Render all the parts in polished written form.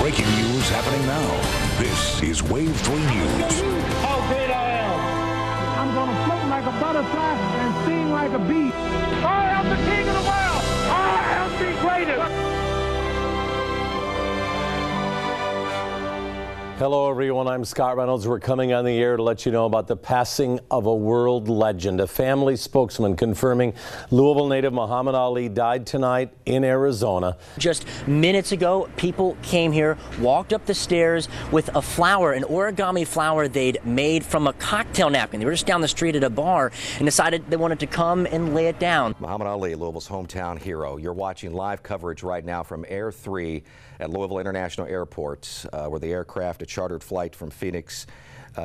Breaking news happening now. This is Wave 3 News. How great I am. I'm going to float like a butterfly and sing like a bee. I am the king of the world. I am the greatest. Hello, everyone. I'm Scott Reynolds. We're coming on the air to let you know about the passing of a world legend. A family spokesman confirming Louisville native Muhammad Ali died tonight in Arizona. Just minutes ago, people came here, walked up the stairs with a flower, an origami flower they'd made from a cocktail napkin. They were just down the street at a bar and decided they wanted to come and lay it down. Muhammad Ali, Louisville's hometown hero. You're watching live coverage right now from Air 3 at Louisville International Airport, where the aircraft, a chartered flight from Phoenix,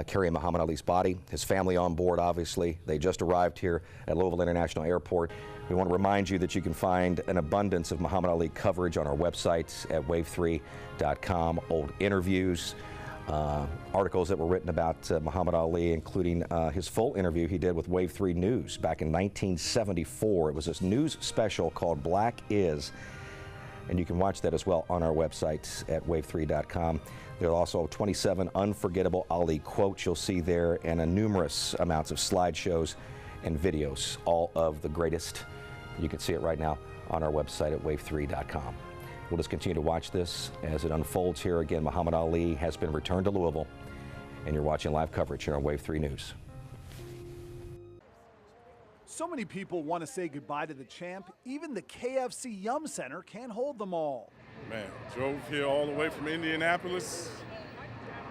carrying Muhammad Ali's body. His family on board, obviously. They just arrived here at Louisville International Airport. We want to remind you that you can find an abundance of Muhammad Ali coverage on our website at wave3.com. Old interviews, articles that were written about Muhammad Ali, including his full interview he did with Wave 3 News back in 1974. It was this news special called Black Is. And you can watch that as well on our website at wave3.com. There are also 27 unforgettable Ali quotes you'll see there, and numerous amounts of slideshows and videos, all of the greatest. You can see it right now on our website at wave3.com. We'll just continue to watch this as it unfolds here. Again, Muhammad Ali has been returned to Louisville, and you're watching live coverage here on Wave 3 News. So many people want to say goodbye to the champ. Even the KFC Yum Center can't hold them all. Man, drove here all the way from Indianapolis.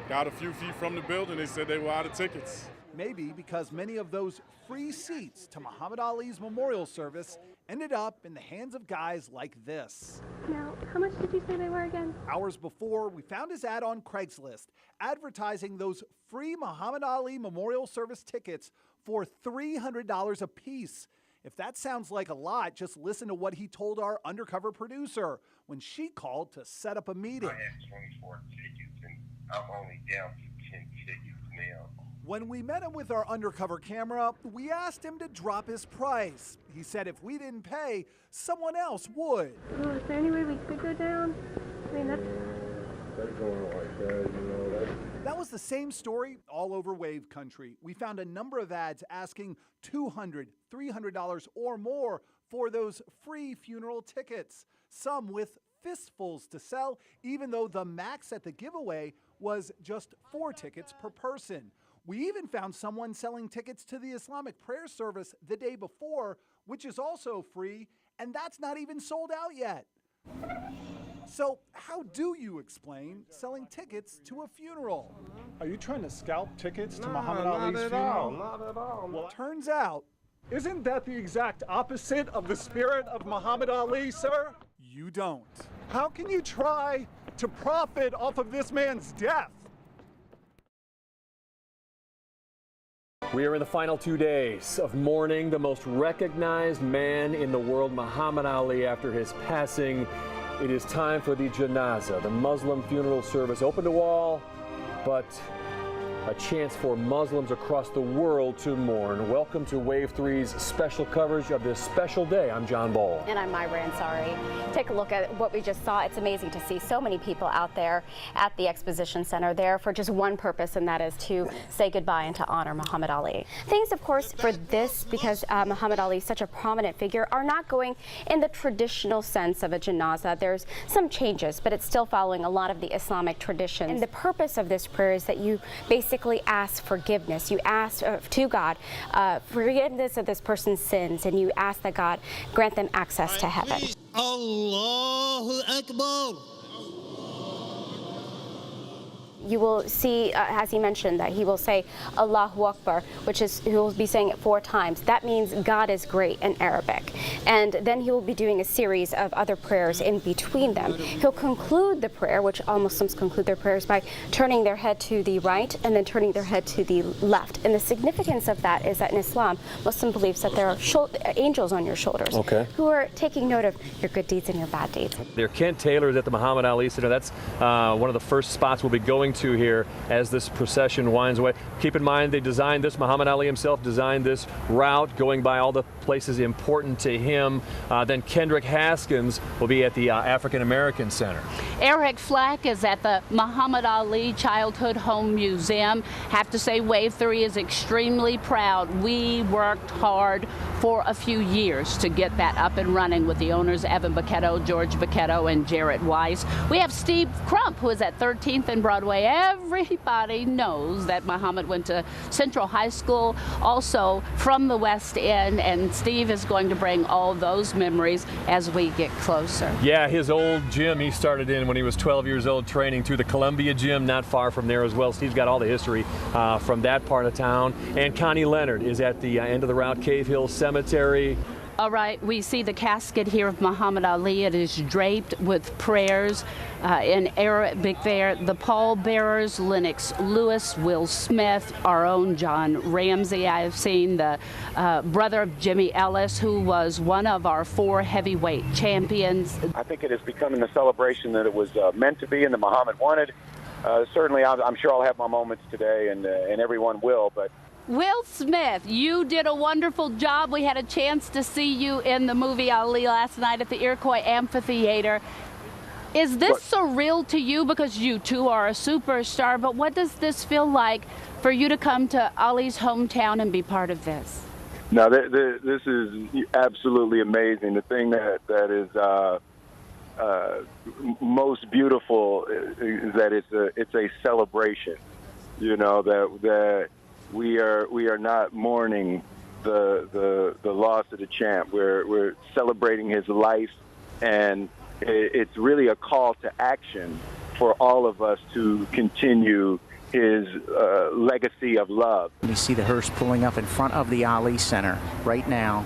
Got a few feet from the building. They said they were out of tickets. Maybe because many of those free seats to Muhammad Ali's memorial service ended up in the hands of guys like this. Now, how much did you say they were again? Hours before, we found his ad on Craigslist advertising those free Muhammad Ali memorial service tickets for $300 a piece. If that sounds like a lot, just listen to what he told our undercover producer when she called to set up a meeting. I had 24 tickets and I'm only down to 10 tickets now. When we met him with our undercover camera, we asked him to drop his price. He said if we didn't pay, someone else would. Oh, is there any way we could go down? I mean, that's going like that, you know. That was the same story all over Wave Country. We found a number of ads asking $200, $300 or more for those free funeral tickets, some with fistfuls to sell, even though the max at the giveaway was just 4 tickets per person. We even found someone selling tickets to the Islamic prayer service the day before, which is also free, and that's not even sold out yet. So how do you explain selling tickets to a funeral? Are you trying to scalp tickets to Muhammad Ali's funeral? Not at all. Well, turns out, isn't that the exact opposite of the spirit of Muhammad Ali, sir? You don't. How can you try to profit off of this man's death? We are in the final 2 days of mourning the most recognized man in the world, Muhammad Ali, after his passing. It is time for the janazah, the Muslim funeral service, open to all, but a chance for Muslims across the world to mourn. Welcome to Wave 3's special coverage of this special day. I'm John Ball. And I'm Myra Ansari. Take a look at what we just saw. It's amazing to see so many people out there at the Exposition Center there for just one purpose, and that is to say goodbye and to honor Muhammad Ali. Things, of course, for this, because Muhammad Ali is such a prominent figure, are not going in the traditional sense of a janazah. There's some changes, but it's still following a lot of the Islamic traditions. And the purpose of this prayer is that you basically ask forgiveness. You ask to God forgiveness of this person's sins, and you ask that God grant them access to heaven. Allahu Akbar. You will see, as he mentioned, that he will say Allahu Akbar, which is, he will be saying it 4 times. That means God is great in Arabic. And then he will be doing a series of other prayers in between them. He'll conclude the prayer, which all Muslims conclude their prayers by turning their head to the right and then turning their head to the left. And the significance of that is that in Islam, Muslim believes that there are angels on your shoulders who are taking note of your good deeds and your bad deeds. There, Kent Taylor is at the Muhammad Ali Center. That's one of the first spots we'll be going to here as this procession winds away. Keep in mind, they designed this, Muhammad Ali himself designed this route, going by all the places important to him. Then Kendrick Haskins will be at the African American Center. Eric Flack is at the Muhammad Ali Childhood Home Museum. Have to say, Wave 3 is extremely proud. We worked hard for a few years to get that up and running with the owners Evan Bocchetto, George Bocchetto, and Jarrett Weiss. We have Steve Crump, who is at 13th and Broadway. Everybody knows that Muhammad went to Central High School, also from the West End, and Steve is going to bring all those memories as we get closer. Yeah, his old gym he started in when he was 12 years old, training through the Columbia Gym, not far from there as well. Steve's got all the history from that part of town. And Connie Leonard is at the end of the route, Cave Hill Cemetery. All right, we see the casket here of Muhammad Ali. It is draped with prayers in Arabic there. The pallbearers, Lennox Lewis, Will Smith, our own John Ramsey. I have seen the brother of Jimmy Ellis, who was one of our 4 heavyweight champions. I think it is becoming the celebration that it was meant to be and that Muhammad wanted. Certainly, I'm sure I'll have my moments today, and everyone will, but Will Smith, you did a wonderful job. We had a chance to see you in the movie Ali last night at the Iroquois Amphitheater. Is this surreal to you, because you too are a superstar, but what does this feel like for you to come to Ali's hometown and be part of this? No, this is absolutely amazing. The thing that is most beautiful is that it's a celebration. You know, that we are not mourning the loss of the champ. We're celebrating his life, and it's really a call to action for all of us to continue his legacy of love. You see the hearse pulling up in front of the Ali Center right now.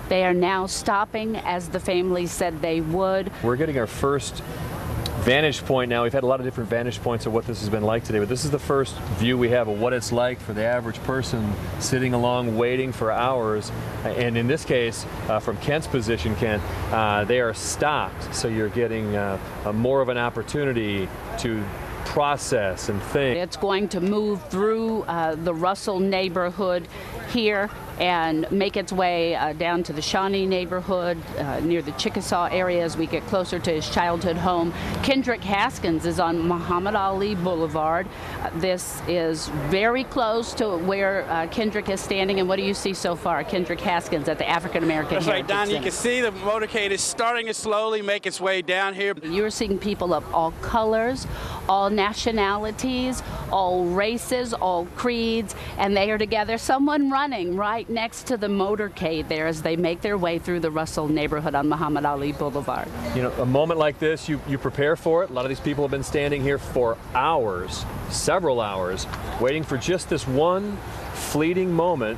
They are now stopping, as the family said they would. We're getting our first vantage point now. We've had a lot of different vantage points of what this has been like today, but this is the first view we have of what it's like for the average person sitting along waiting for hours. And in this case, from Kent's position, Kent, they are stopped, so you're getting more of an opportunity to process and think. It's going to move through the Russell neighborhood here and make its way down to the Shawnee neighborhood near the Chickasaw area as we get closer to his childhood home. Kendrick Haskins is on Muhammad Ali Boulevard. This is very close to where Kendrick is standing. And what do you see so far? Kendrick Haskins at the African American That's right, Don. You can see the motorcade is starting to slowly make its way down here. You're seeing people of all colors, all nationalities, all races, all creeds, and they are together. Someone running right next to the motorcade there as they make their way through the Russell neighborhood on Muhammad Ali Boulevard. You know, a moment like this, you prepare for it. A lot of these people have been standing here for hours, several hours, waiting for just this one fleeting moment.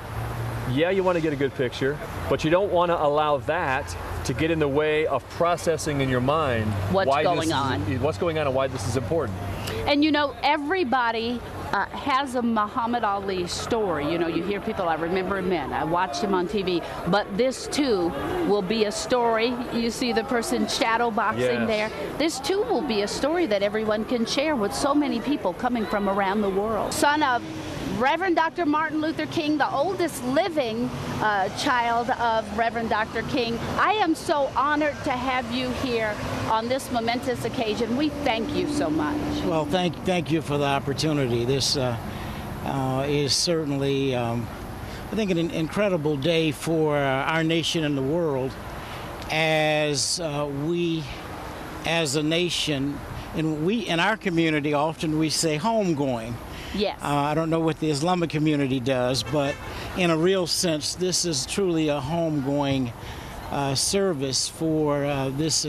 Yeah, you want to get a good picture, but you don't want to allow that to get in the way of processing in your mind what's going on and why this is important. And you know, everybody has a Muhammad Ali story. You know, you hear people, I remember him then, I watched him on TV, but this too will be a story. You see the person shadow boxing there. This too will be a story that everyone can share with so many people coming from around the world. Son of Reverend Dr. Martin Luther King, the oldest living child of Reverend Dr. King. I am so honored to have you here on this momentous occasion. We thank you so much. Well, thank you for the opportunity. This is certainly, I think, an incredible day for our nation and the world, as we, as a nation, and we in our community often we say homegoing. Yes. I don't know what the Islamic community does, but in a real sense, this is truly a homegoing service for this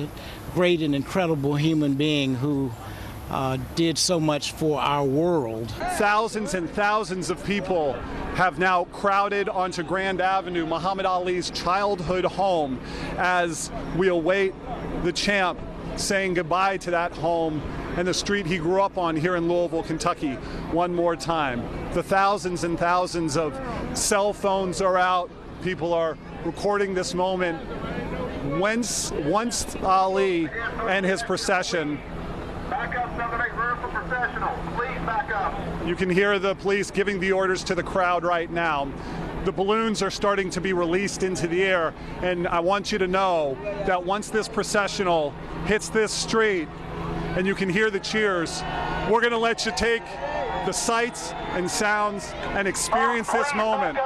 great and incredible human being who did so much for our world. Thousands and thousands of people have now crowded onto Grand Avenue, Muhammad Ali's childhood home, as we await the champ saying goodbye to that home and the street he grew up on here in Louisville, Kentucky, one more time. The thousands and thousands of cell phones are out. People are recording this moment once Ali and his procession. Back up, 7-8, room for processional. Please back up. You can hear the police giving the orders to the crowd right now. The balloons are starting to be released into the air, and I want you to know that once this processional hits this street and you can hear the cheers, we're going to let you take the sights and sounds and experience this moment.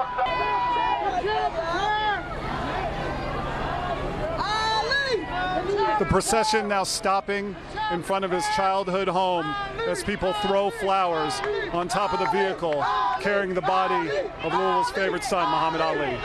The procession now stopping in front of his childhood home as people throw flowers on top of the vehicle, carrying the body of Louisville's favorite son, Muhammad Ali.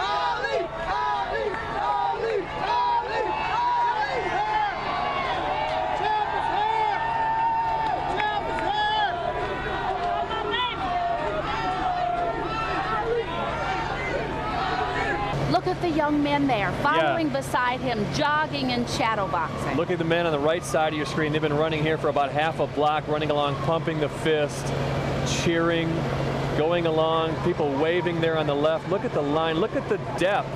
Look at the young men there, following beside him, jogging and shadow boxing. Look at the men on the right side of your screen. They've been running here for about half a block, running along, pumping the fist, cheering, going along, people waving there on the left. Look at the line. Look at the depth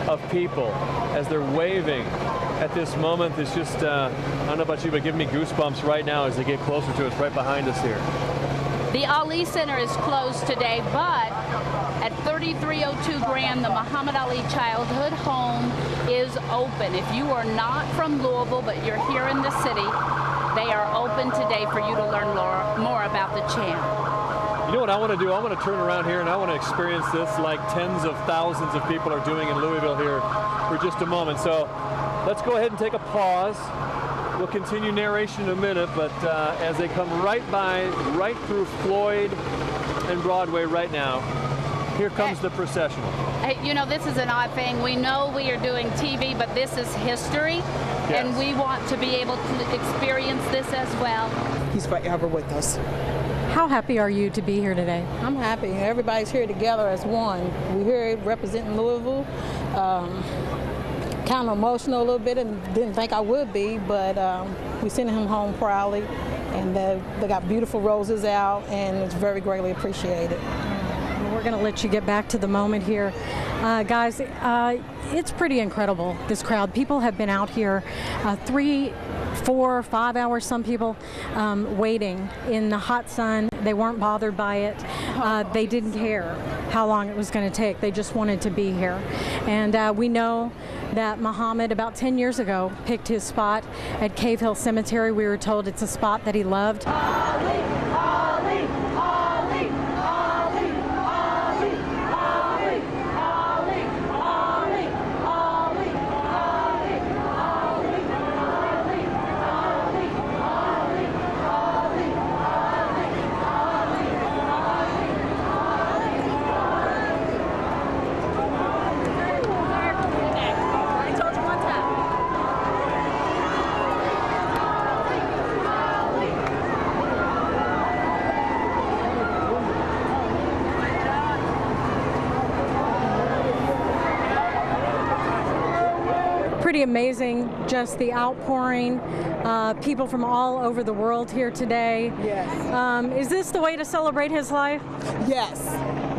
of people as they're waving at this moment. It's just, I don't know about you, but giving me goosebumps right now as they get closer to us, right behind us here. The Ali Center is closed today, but at 3302 Grand, the Muhammad Ali Childhood Home is open. If you are not from Louisville, but you're here in the city, they are open today for you to learn more about the champ. You know what I want to do? I want to turn around here and I want to experience this like tens of thousands of people are doing in Louisville here for just a moment. So let's go ahead and take a pause. We'll continue narration in a minute, but as they come right through Floyd and Broadway right now, here comes the processional. Hey, you know, this is an odd thing. We know we are doing TV, but this is history, and we want to be able to experience this as well. He's forever with us. How happy are you to be here today? I'm happy. Everybody's here together as one. We're here representing Louisville. Kind of emotional a little bit and didn't think I would be, but we're sending him home proudly, and they got beautiful roses out, and it's very greatly appreciated. We're going to let you get back to the moment here. Guys, it's pretty incredible, this crowd. People have been out here 3, 4, 5 hours, some people, waiting in the hot sun. They weren't bothered by it. They didn't care how long it was going to take. They just wanted to be here. And we know that Muhammad, about 10 years ago, picked his spot at Cave Hill Cemetery. We were told it's a spot that he loved. Ali, Ali, Ali, Ali, Ali, Ali, Ali, Ali, Ali, Ali, Pretty amazing, just the outpouring. People from all over the world here today. Yes. Is this the way to celebrate his life? Yes,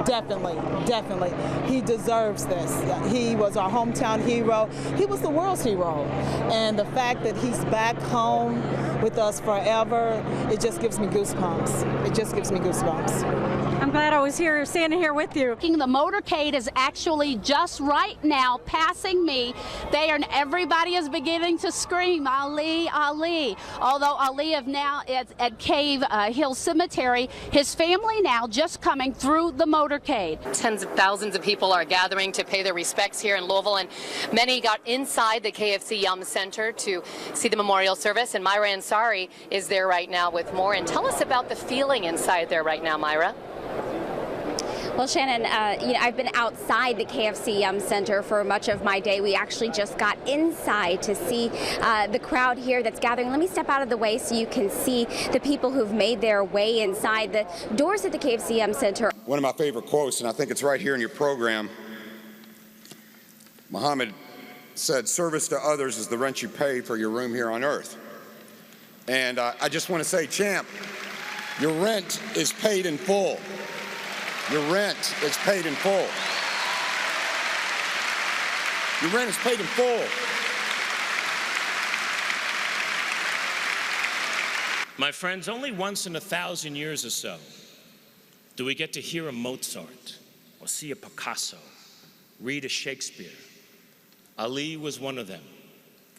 definitely, definitely. He deserves this. He was our hometown hero. He was the world's hero. And the fact that he's back home with us forever, it just gives me goosebumps. It just gives me goosebumps. I'm glad I was here, standing here with you. The motorcade is actually just right now passing me. Everybody is beginning to scream, Ali, Ali. Although Ali is now at Cave Hill Cemetery, his family now just coming through the motorcade. Tens of thousands of people are gathering to pay their respects here in Louisville, and many got inside the KFC Yum Center to see the memorial service, and Myra Ansari is there right now with more. And tell us about the feeling inside there right now, Myra. Well, Shannon, I've been outside the KFC Yum Center for much of my day. We actually just got inside to see the crowd here that's gathering. Let me step out of the way so you can see the people who've made their way inside the doors of the KFC Yum Center. One of my favorite quotes, and I think it's right here in your program, Muhammad said, "Service to others is the rent you pay for your room here on earth." And I just want to say, champ, your rent is paid in full. Your rent is paid in full. Your rent is paid in full. My friends, only once in 1,000 years or so do we get to hear a Mozart or see a Picasso, read a Shakespeare. Ali was one of them.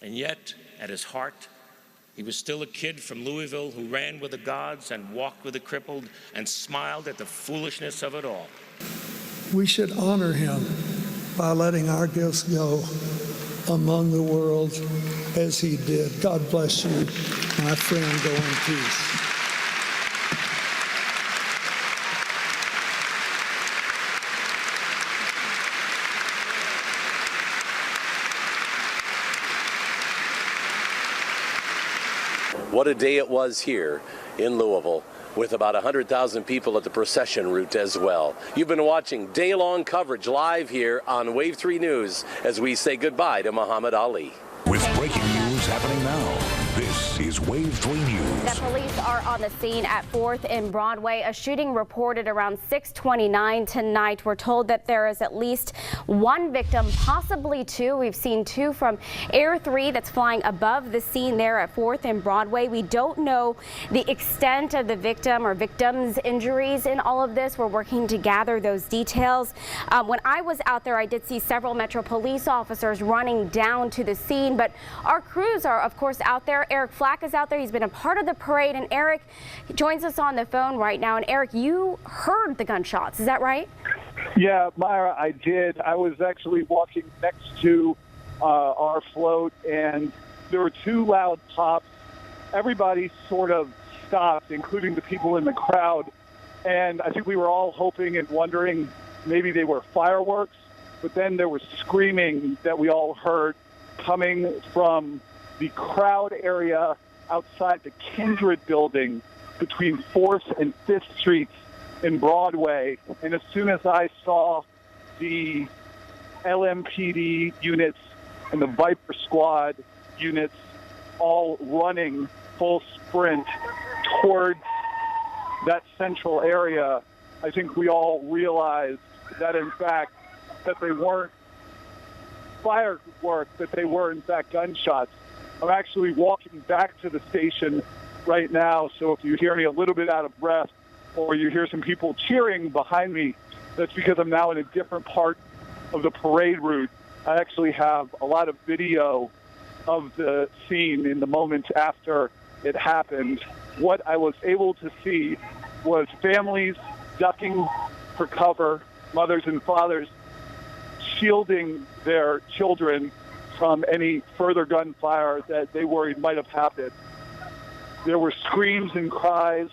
And yet, at his heart, he was still a kid from Louisville who ran with the gods and walked with the crippled and smiled at the foolishness of it all. We should honor him by letting our gifts go among the world as he did. God bless you, my friend. Go in peace. What a day it was here in Louisville, with about 100,000 people at the procession route as well. You've been watching day-long coverage live here on Wave 3 News as we say goodbye to Muhammad Ali. With breaking news happening now, this is Wave 3 News. The police are on the scene at 4th and Broadway. A shooting reported around 6:29 tonight. We're told that there is at least one victim, possibly two. We've seen two from Air 3 that's flying above the scene there at 4th and Broadway. We don't know the extent of the victim or victims' injuries in all of this. We're working to gather those details. When I was out there, I did see several Metro police officers running down to the scene, but our crews are, of course, out there. Eric Flack is out there. He's been a part of the parade, and Eric joins us on the phone right now. And Eric, you heard the gunshots, is that right? Yeah, Myra, I did. I was actually walking next to our float, and there were two loud pops. Everybody sort of stopped, including the people in the crowd. And I think we were all hoping and wondering maybe they were fireworks, but then there was screaming that we all heard coming from the crowd area outside the Kindred building between 4th and 5th Streets in Broadway. And as soon as I saw the LMPD units and the Viper Squad units all running full sprint towards that central area, I think we all realized that, in fact, that they weren't fireworks, that they were, in fact, gunshots. I'm actually walking back to the station right now, so if you hear me a little bit out of breath or you hear some people cheering behind me, that's because I'm now in a different part of the parade route. I actually have a lot of video of the scene in the moments after it happened. What I was able to see was families ducking for cover, mothers and fathers shielding their children from any further gunfire that they worried might have happened. There were screams and cries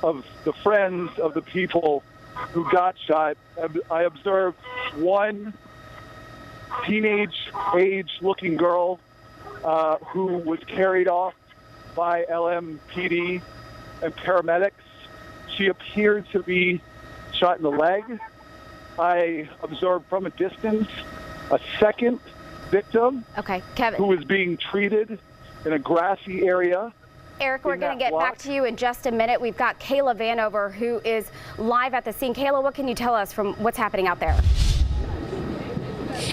of the friends of the people who got shot. I observed one teenage-age-looking girl who was carried off by LMPD and paramedics. She appeared to be shot in the leg. I observed from a distance a second victim, Kevin, who was being treated in a grassy area. Eric, we're going to get back to you in just a minute. We've got Kayla Vanover, who is live at the scene. Kayla, what can you tell us from what's happening out there?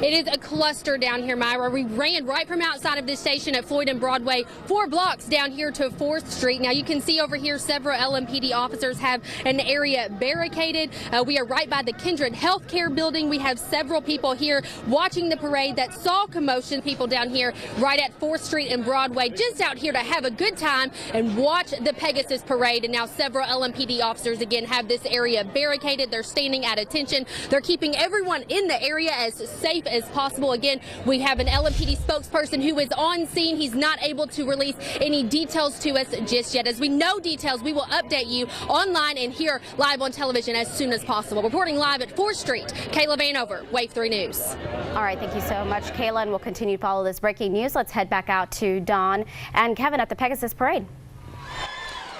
It is a cluster down here, Myra. We ran right from outside of this station at Floyd and Broadway, 4 blocks down here to 4th Street. Now, you can see over here several LMPD officers have an area barricaded. We are right by the Kindred Healthcare building. We have several people here watching the parade that saw commotion. People down here right at 4th Street and Broadway, just out here to have a good time and watch the Pegasus parade. And now several LMPD officers again have this area barricaded. They're standing at attention. They're keeping everyone in the area as safe as possible. Again, we have an LMPD spokesperson who is on scene. He's not able to release any details to us just yet. As we know details, we will update you online and here live on television as soon as possible. Reporting live at 4th Street, Kayla Vanover, Wave 3 News. All right, thank you so much, Kayla, and we'll continue to follow this breaking news. Let's head back out to Dawn and Kevin at the Pegasus Parade.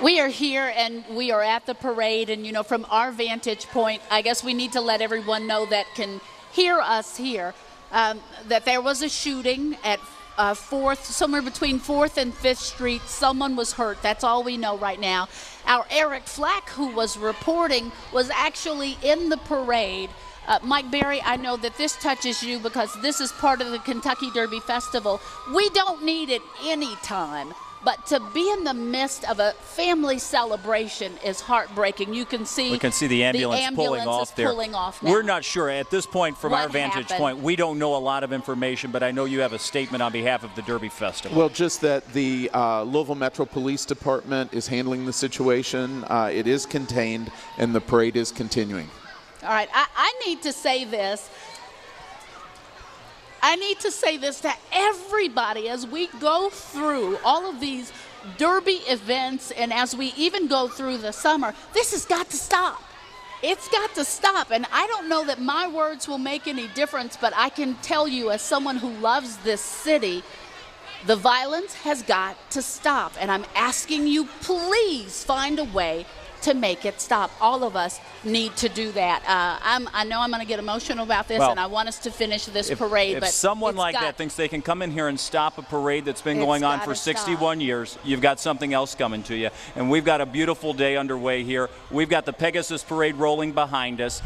We are here and we are at the parade, and you know, from our vantage point, I guess we need to let everyone know that can hear us here, that there was a shooting at 4th, somewhere between 4th and 5th Street. Someone was hurt. That's all we know right now. Our Eric Flack, who was reporting, was actually in the parade. Mike Berry, I know that this touches you because this is part of the Kentucky Derby Festival. We don't need it any time, But to be in the midst of a family celebration is heartbreaking. You can see we can see the ambulance pulling off there. Pulling off now. We're not sure at this point from What our vantage happened? point. We don't know a lot of information, but I know you have a statement on behalf of the Derby Festival. Well, just that the Louisville Metro Police Department is handling the situation. It is contained, and the parade is continuing. All right, I need to say this. I need to say this to everybody as we go through all of these Derby events and as we even go through the summer. This has got to stop. It's got to stop. And I don't know that my words will make any difference, but I can tell you as someone who loves this city, the violence has got to stop. And I'm asking you, please find a way to make it stop. All of us need to do that. I know I'm going to get emotional about this, and I want us to finish this parade. If but someone like that thinks they can come in here and stop a parade that's been going on for 61 years, you've got something else coming to you. And we've got a beautiful day underway here. We've got the Pegasus Parade rolling behind us.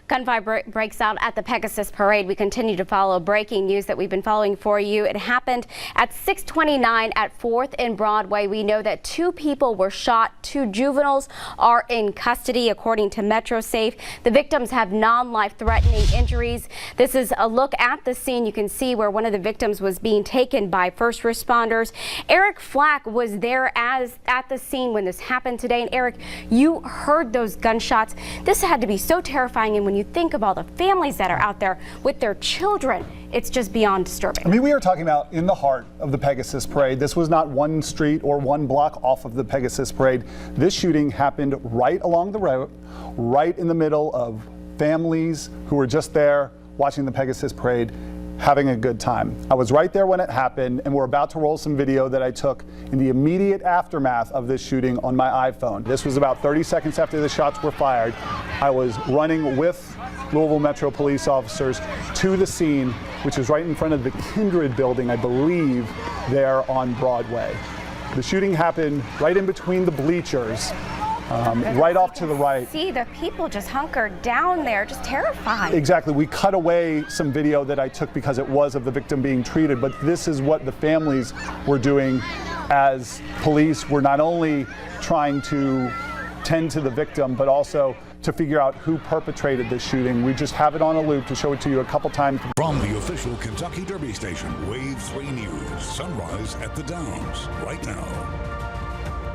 Gunfire breaks out at the Pegasus Parade. We continue to follow breaking news that we've been following for you. It happened at 629 at 4th and Broadway. We know that 2 people were shot. 2 juveniles are in custody, according to MetroSafe. The victims have non-life-threatening injuries. This is a look at the scene. You can see where one of the victims was being taken by first responders. Eric Flack was there at the scene when this happened today. And Eric, you heard those gunshots. This had to be so terrifying, and when you think of all the families that are out there with their children, it's just beyond disturbing. I mean, we are talking about in the heart of the Pegasus Parade. This was not one street or one block off of the Pegasus Parade. This shooting happened right along the road, right in the middle of families who were just there watching the Pegasus Parade, having a good time. I was right there when it happened, and we're about to roll some video that I took in the immediate aftermath of this shooting on my iPhone. This was about 30 seconds after the shots were fired. I was running with Louisville Metro police officers to the scene, which is right in front of the Kindred building, I believe, there on Broadway. The shooting happened right in between the bleachers, right off to the right. See the people just hunkered down there, just terrified. Exactly. We cut away some video that I took because it was of the victim being treated, but this is what the families were doing as police were not only trying to tend to the victim, but also to figure out who perpetrated this shooting. We just have it on a loop to show it to you a couple times. From the official Kentucky Derby station, Wave 3 News, sunrise at the Downs, right now.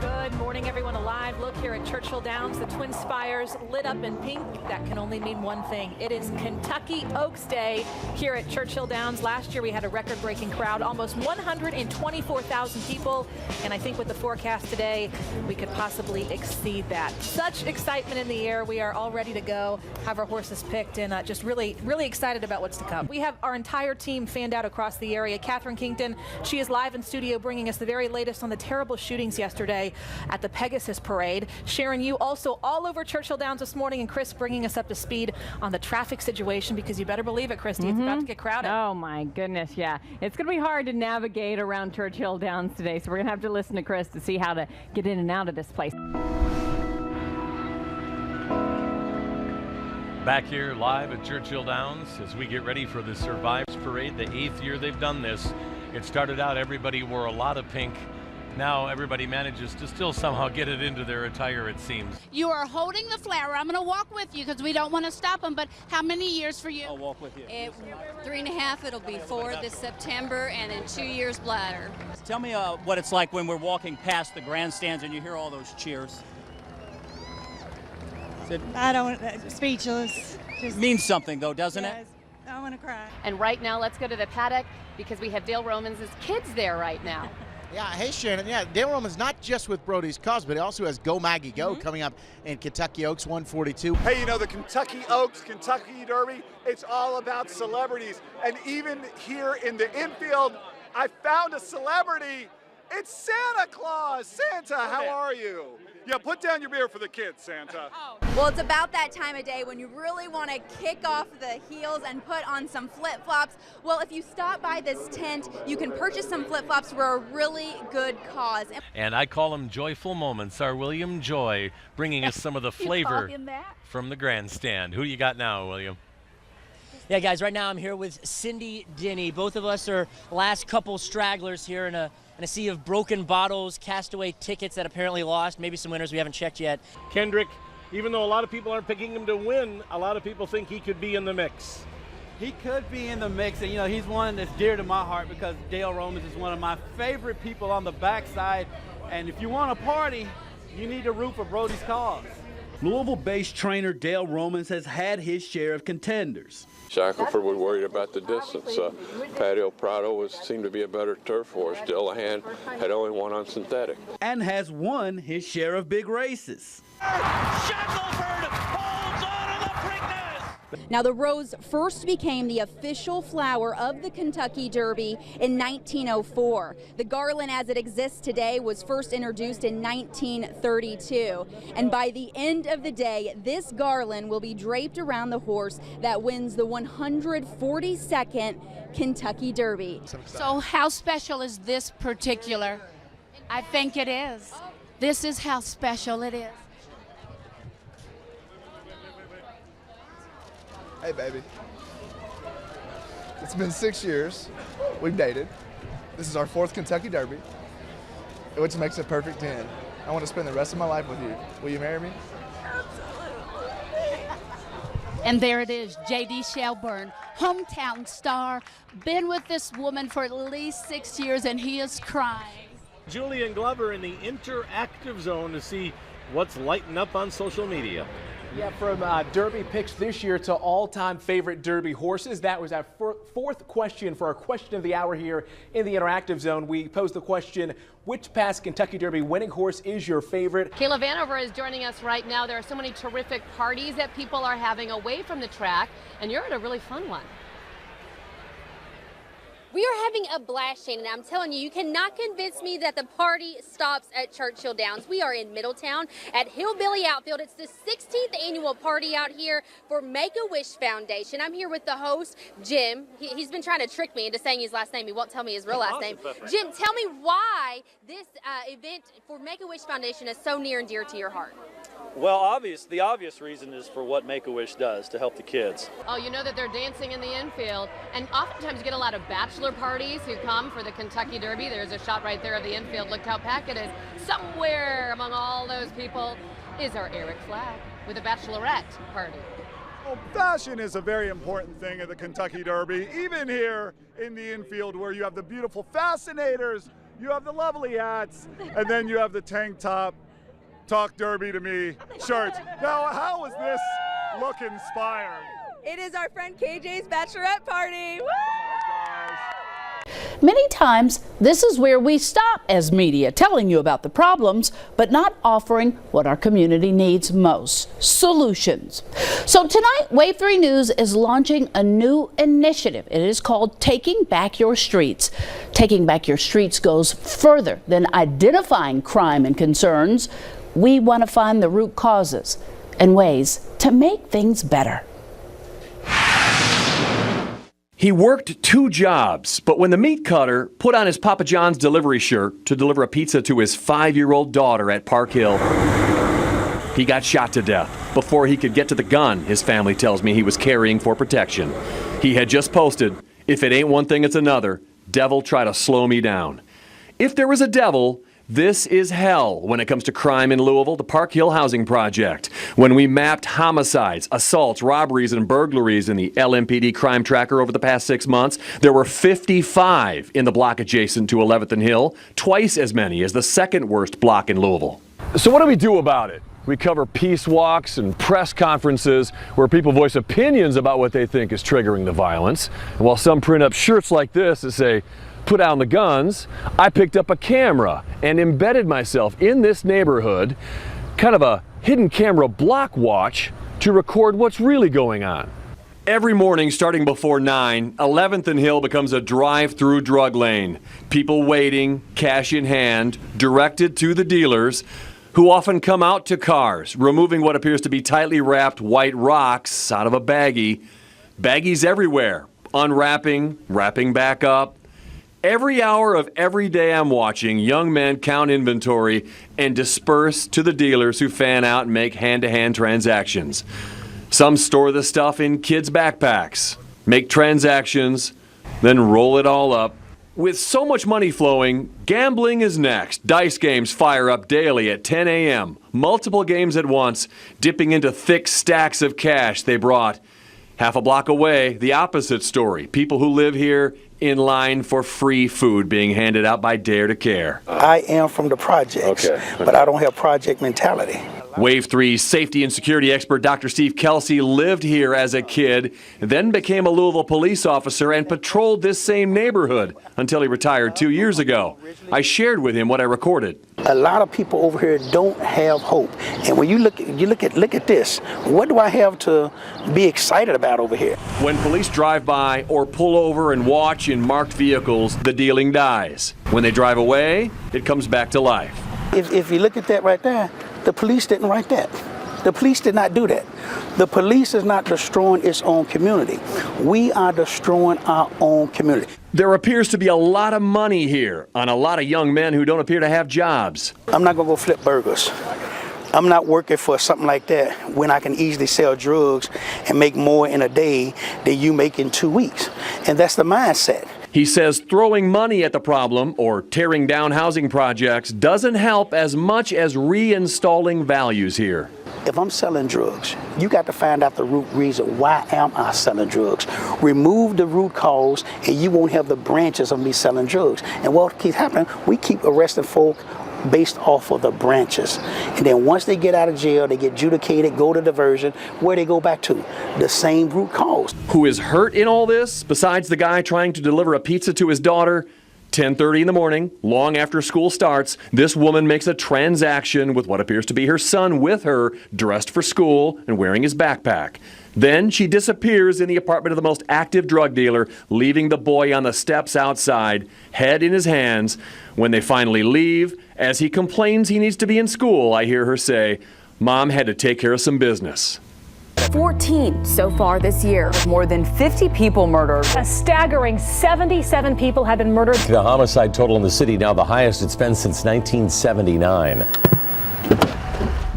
Good morning, everyone. A live look here at Churchill Downs. The twin spires lit up in pink. That can only mean one thing. It is Kentucky Oaks Day here at Churchill Downs. Last year we had a record-breaking crowd, almost 124,000 people. And I think with the forecast today, we could possibly exceed that. Such excitement in the air. We are all ready to go, have our horses picked, and just really, really excited about what's to come. We have our entire team fanned out across the area. Catherine Kington, she is live in studio bringing us the very latest on the terrible shootings yesterday at the Pegasus Parade. Sharon, you also all over Churchill Downs this morning, and Chris bringing us up to speed on the traffic situation, because you better believe it, Christy, it's about to get crowded. Oh my goodness, yeah. It's going to be hard to navigate around Churchill Downs today, so we're going to have to listen to Chris to see how to get in and out of this place. Back here live at Churchill Downs as we get ready for the Survivors Parade, the 8th year they've done this. It started out everybody wore a lot of pink. Now everybody manages to still somehow get it into their attire, it seems. You are holding the flower. I'm going to walk with you because we don't want to stop them, but how many years for you? I'll walk with you. 3.5, it'll be 4 this September, and in 2 years bladder. Tell me what it's like when we're walking past the grandstands and you hear all those cheers. I don't, speechless. Just means something though, doesn't it? I want to cry. And right now, let's go to the paddock because we have Dale Romans' kids there right now. Yeah, hey Shannon. Yeah, Dale Roman's not just with Brody's Cause, but he also has Go Maggie Go coming up in Kentucky Oaks 142. Hey, you know, the Kentucky Oaks, Kentucky Derby, it's all about celebrities. And even here in the infield, I found a celebrity. It's Santa Claus. Santa, how are you? Yeah, put down your beer for the kids, Santa. Well, it's about that time of day when you really want to kick off the heels and put on some flip-flops. Well, if you stop by this tent, you can purchase some flip-flops for a really good cause. And I call them joyful moments. Our William Joy bringing us some of the flavor from the grandstand. Who you got now, William? Yeah, guys, right now I'm here with Cindy Denny. Both of us are last couple stragglers here in a sea of broken bottles, castaway tickets that apparently lost, maybe some winners we haven't checked yet. Kendrick, even though a lot of people aren't picking him to win, a lot of people think he could be in the mix. He could be in the mix, and he's one that's dear to my heart because Dale Romans is one of my favorite people on the backside. And if you want to party, you need to root for Brody's cause. Louisville-based trainer Dale Romans has had his share of contenders. Shackelford was worried about the distance. Patio Prado seemed to be a better turf for us. Dillahan had only one on synthetic. And has won his share of big races. Shackelford holds on to the Preakness! Now, the rose first became the official flower of the Kentucky Derby in 1904. The garland as it exists today was first introduced in 1932. And by the end of the day, this garland will be draped around the horse that wins the 142nd Kentucky Derby. So how special is this particular? I think it is. This is how special it is. Hey, baby. It's been 6 years. We've dated. This is our 4th Kentucky Derby, which makes it perfect 10. I want to spend the rest of my life with you. Will you marry me? And there it is, J.D. Shelburne, hometown star, been with this woman for at least 6 years, and he is crying. Julian Glover in the interactive zone to see what's lighting up on social media. Yeah, from Derby picks this year to all-time favorite Derby horses. That was our fourth question for our question of the hour here in the interactive zone. We posed the question, which past Kentucky Derby winning horse is your favorite? Kayla Vanover is joining us right now. There are so many terrific parties that people are having away from the track, and you're at a really fun one. We are having a blast, Shane, and I'm telling you, you cannot convince me that the party stops at Churchill Downs. We are in Middletown at Hillbilly Outfield. It's the 16th annual party out here for Make-A-Wish Foundation. I'm here with the host, Jim. He's been trying to trick me into saying his last name. He won't tell me his real last name. Jim, tell me why this event for Make-A-Wish Foundation is so near and dear to your heart. Well, the obvious reason is for what Make-A-Wish does to help the kids. Oh, you know that they're dancing in the infield, and oftentimes you get a lot of bachelor parties who come for the Kentucky Derby. There's a shot right there of the infield. Look how packed it is. Somewhere among all those people is our Eric Flagg with a bachelorette party. Well, fashion is a very important thing at the Kentucky Derby, even here in the infield where you have the beautiful fascinators, you have the lovely hats, and then you have the tank top, talk Derby to me shirts. Now, how is this look inspired? It is our friend KJ's bachelorette party. Woo! Many times, this is where we stop as media, telling you about the problems, but not offering what our community needs most, solutions. So tonight, Wave 3 News is launching a new initiative. It is called Taking Back Your Streets. Taking Back Your Streets goes further than identifying crime and concerns. We want to find the root causes and ways to make things better. He worked 2 jobs, but when the meat cutter put on his Papa John's delivery shirt to deliver a pizza to his 5-year-old daughter at Park Hill, he got shot to death. Before he could get to the gun, his family tells me he was carrying for protection. He had just posted, "If it ain't one thing, it's another. Devil, try to slow me down." If there was a devil, this is hell when it comes to crime in Louisville, the Park Hill Housing Project. When we mapped homicides, assaults, robberies, and burglaries in the LMPD crime tracker over the past 6 months, there were 55 in the block adjacent to 11th and Hill, twice as many as the second worst block in Louisville. So what do we do about it? We cover peace walks and press conferences where people voice opinions about what they think is triggering the violence. And while some print up shirts like this that say, "Put down the guns," I picked up a camera and embedded myself in this neighborhood, kind of a hidden camera block watch, to record what's really going on. Every morning starting before 9, 11th and Hill becomes a drive-through drug lane. People waiting, cash in hand, directed to the dealers, who often come out to cars, removing what appears to be tightly wrapped white rocks out of a baggie. Baggies everywhere, unwrapping, wrapping back up. Every hour of every day I'm watching young men count inventory and disperse to the dealers who fan out and make hand-to-hand transactions. Some store the stuff in kids' backpacks. make transactions, then roll it all up. With so much money flowing, gambling is next. Dice games fire up daily at 10 a.m. Multiple games at once, dipping into thick stacks of cash they brought. Half a block away, the opposite story. People who live here in line for free food being handed out by Dare to Care. I am from the projects, but I don't have project mentality. Wave 3 safety and security expert Dr. Steve Kelsey lived here as a kid, then became a Louisville police officer and patrolled this same neighborhood until he retired 2 years ago. I shared with him what I recorded. A lot of people over here don't have hope. And when you look at this, what do I have to be excited about over here? When police drive by or pull over and watch in marked vehicles, the dealing dies. When they drive away, it comes back to life. If you look at that right there, the police didn't write that. The police did not do that. The police is not destroying its own community. We are destroying our own community. There appears to be a lot of money here on a lot of young men who don't appear to have jobs. I'm not going to go flip burgers. I'm not working for something like that when I can easily sell drugs and make more in a day than you make in 2 weeks. And that's the mindset. He says throwing money at the problem or tearing down housing projects doesn't help as much as reinstalling values here. If I'm selling drugs, you got to find out the root reason. Why am I selling drugs? Remove the root cause and you won't have the branches of me selling drugs. And what keeps happening, we keep arresting folk based off of the branches. And then once they get out of jail, they get adjudicated, go to diversion, where they go back to? The same root cause. Who is hurt in all this, besides the guy trying to deliver a pizza to his daughter? 10:30 in the morning, long after school starts, this woman makes a transaction with what appears to be her son with her, dressed for school and wearing his backpack. Then she disappears in the apartment of the most active drug dealer, leaving the boy on the steps outside, head in his hands. When they finally leave, as he complains he needs to be in school, I hear her say, "Mom had to take care of some business." 14 so far this year. More than 50 people murdered. A staggering 77 people have been murdered. The homicide total in the city now the highest it's been since 1979.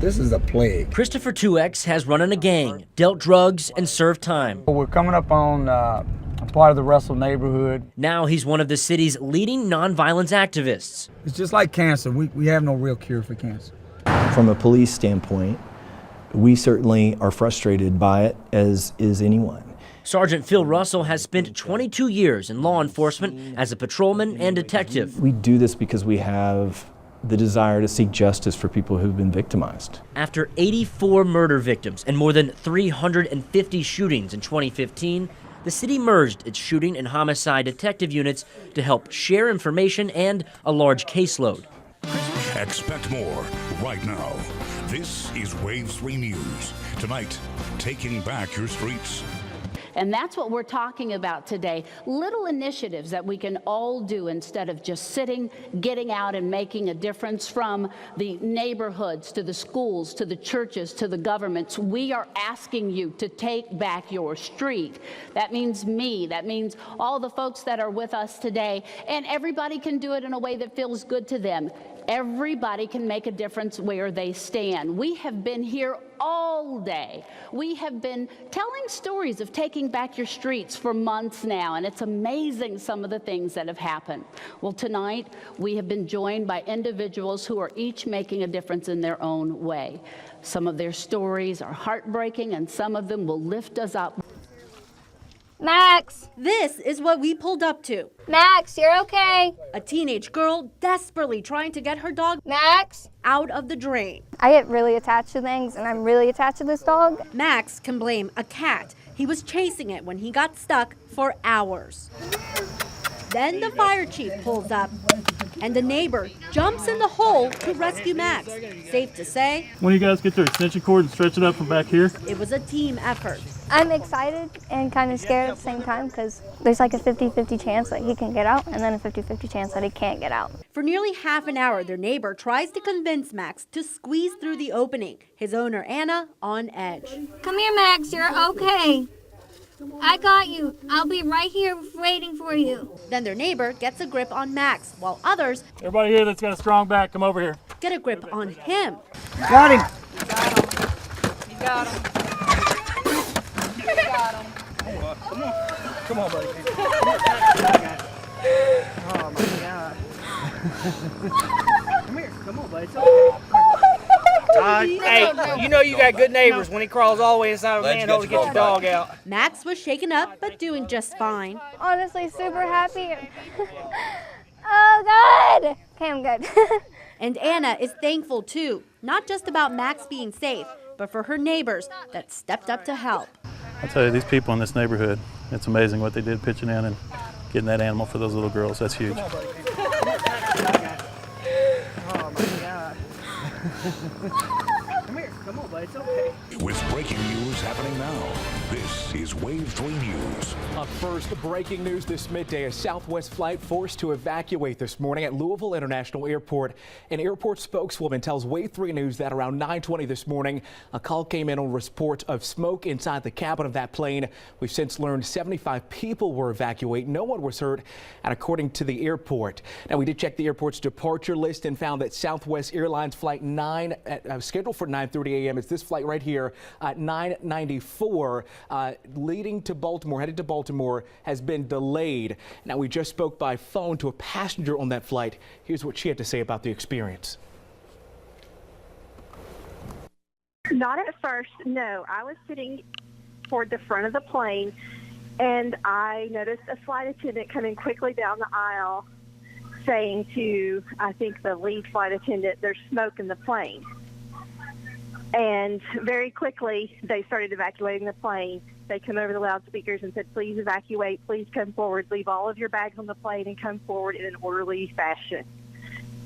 This is a plague. Christopher 2X has run in a gang, dealt drugs, and served time. We're coming up on a part of the Russell neighborhood. Now he's one of the city's leading nonviolence activists. It's just like cancer. We have no real cure for cancer. From a police standpoint, we certainly are frustrated by it, as is anyone. Sergeant Phil Russell has spent 22 years in law enforcement as a patrolman and detective. We do this because we have the desire to seek justice for people who've been victimized. After 84 murder victims and more than 350 shootings in 2015, the city merged its shooting and homicide detective units to help share information and a large caseload. Expect more right now. This is Wave 3 News. Tonight, taking back your streets. And that's what we're talking about today. Little initiatives that we can all do instead of just sitting, getting out and making a difference, from the neighborhoods to the schools to the churches to the governments. We are asking you to take back your street. That means me. That means all the folks that are with us today. And everybody can do it in a way that feels good to them. Everybody can make a difference where they stand. We have been here all day. We have been telling stories of taking back your streets for months now, and it's amazing some of the things that have happened. Well, tonight we have been joined by individuals who are each making a difference in their own way. Some of their stories are heartbreaking, and some of them will lift us up. Max! This is what we pulled up to. Max, you're okay. A teenage girl desperately trying to get her dog, Max, out of the drain. I get really attached to things, and I'm really attached to this dog. Max can blame a cat. He was chasing it when he got stuck for hours. Then the fire chief pulls up, and the neighbor jumps in the hole to rescue Max. Safe to say, when you guys get their extension cord and stretch it up from back here, it was a team effort. I'm excited and kind of scared at the same time, because there's like a 50-50 chance that he can get out, and then a 50-50 chance that he can't get out. For nearly half an hour, their neighbor tries to convince Max to squeeze through the opening. His owner, Anna, on edge. Come here, Max, you're okay. I got you. I'll be right here waiting for you. Then their neighbor gets a grip on Max, while others, everybody here that's got a strong back, come over here, get a grip on him. Got him. You got him. You got him. You got him. Come on. Come on, buddy. Oh my God. Come here. Come on, buddy. Hey, you know you got good neighbors when he crawls all the way inside of a manhole to get your dog out. Max was shaken up, but doing just fine. Honestly, super happy. Oh, God. Okay, I'm good. And Anna is thankful too, not just about Max being safe, but for her neighbors that stepped up to help. I tell you, these people in this neighborhood, it's amazing what they did pitching in and getting that animal for those little girls. That's huge. Oh my God. Come here. Come on, buddy. It's okay. With breaking news happening now, this is Wave 3 News. Up first, breaking news this midday. A Southwest flight forced to evacuate this morning at Louisville International Airport. An airport spokeswoman tells Wave 3 News that around 9:20 this morning, a call came in on report of smoke inside the cabin of that plane. We've since learned 75 people were evacuated. No one was hurt, and according to the airport. Now, we did check the airport's departure list and found that Southwest Airlines Flight 9, scheduled for 9:30 a.m. It's this flight right here at 9:94, leading to Baltimore, headed to Baltimore, has been delayed. Now, we just spoke by phone to a passenger on that flight. Here's what she had to say about the experience. Not at first, no. I was sitting toward the front of the plane, and I noticed a flight attendant coming quickly down the aisle saying to, I think, the lead flight attendant, there's smoke in the plane. And very quickly, they started evacuating the plane. They come over the loudspeakers and said, please evacuate, please come forward, leave all of your bags on the plane and come forward in an orderly fashion.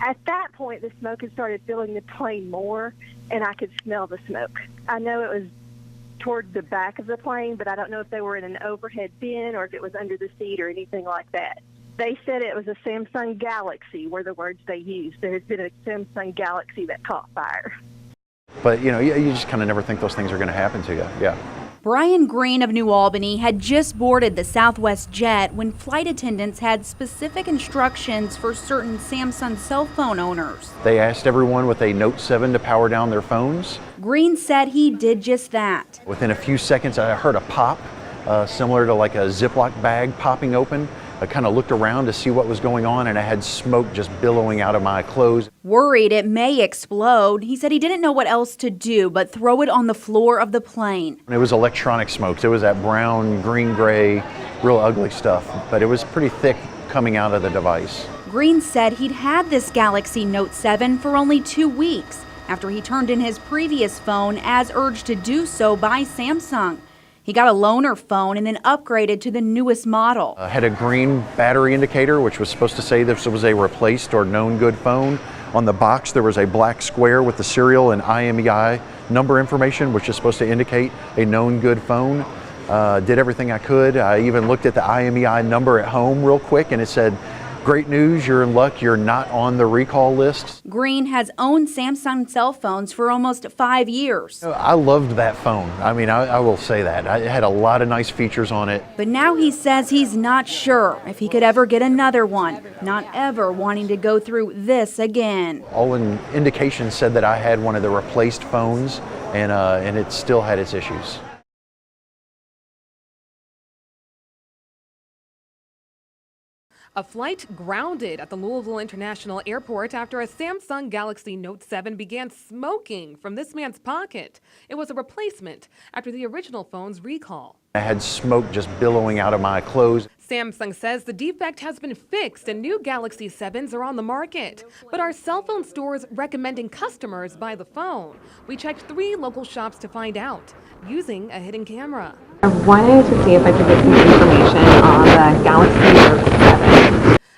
At that point, the smoke had started filling the plane more, and I could smell the smoke. I know it was toward the back of the plane, but I don't know if they were in an overhead bin or if it was under the seat or anything like that. They said it was a Samsung Galaxy were the words they used. There had been a Samsung Galaxy that caught fire. But, you know, you just kind of never think those things are going to happen to you. Yeah. Brian Green of New Albany had just boarded the Southwest jet when flight attendants had specific instructions for certain Samsung cell phone owners. They asked everyone with a Note 7 to power down their phones. Green said he did just that. Within a few seconds, I heard a pop, similar to like a Ziploc bag popping open. I kind of looked around to see what was going on, and I had smoke just billowing out of my clothes. Worried it may explode, he said he didn't know what else to do but throw it on the floor of the plane. It was electronic smokes. It was that brown, green, gray, real ugly stuff, but it was pretty thick coming out of the device. Green said he'd had this Galaxy Note 7 for only 2 weeks after he turned in his previous phone as urged to do so by Samsung. He got a loaner phone and then upgraded to the newest model. I had a green battery indicator, which was supposed to say this was a replaced or known good phone. On the box, there was a black square with the serial and IMEI number information, which is supposed to indicate a known good phone. Did everything I could. I even looked at the IMEI number at home real quick, and it said, great news, you're in luck, you're not on the recall list. Green has owned Samsung cell phones for almost 5 years. I loved that phone. I mean, I will say that. It had a lot of nice features on it. But now he says he's not sure if he could ever get another one, not ever wanting to go through this again. All indications said that I had one of the replaced phones, and it still had its issues. A flight grounded at the Louisville International Airport after a Samsung Galaxy Note 7 began smoking from this man's pocket. It was a replacement after the original phone's recall. I had smoke just billowing out of my clothes. Samsung says the defect has been fixed and new Galaxy 7s are on the market. But are cell phone stores recommending customers buy the phone? We checked 3 local shops to find out using a hidden camera. I wanted to see if I could get some information on the Galaxy Note 7.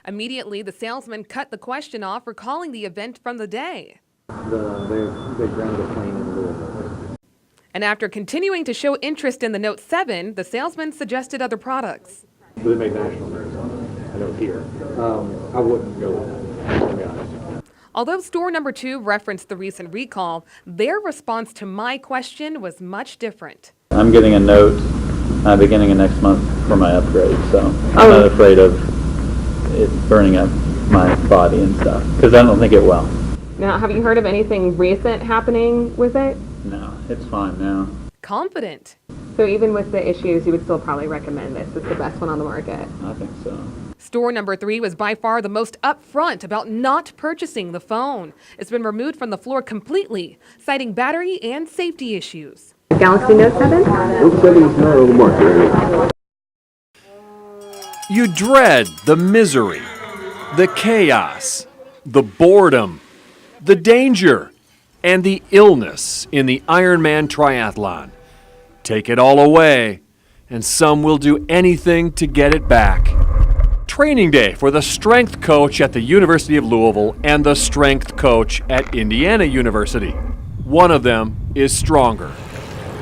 Immediately, the salesman cut the question off, recalling the event from the day. They grounded a plane in Louisville. And after continuing to show interest in the Note 7, the salesman suggested other products. They make national notes on it. I know here. I wouldn't go with that, to be honest. Although store number 2 referenced the recent recall, their response to my question was much different. I'm getting a note beginning of next month for my upgrade, so I'm not afraid of it burning up my body and stuff, because I don't think it will. Now, have you heard of anything recent happening with it? No, it's fine now. Confident. So even with the issues, you would still probably recommend this. It's the best one on the market. I think so. Store number 3 was by far the most upfront about not purchasing the phone. It's been removed from the floor completely, citing battery and safety issues. Galaxy Note 7? You dread the misery, the chaos, the boredom, the danger, and the illness in the Ironman triathlon. Take it all away, and some will do anything to get it back. Training day for the strength coach at the University of Louisville and the strength coach at Indiana University. One of them is stronger.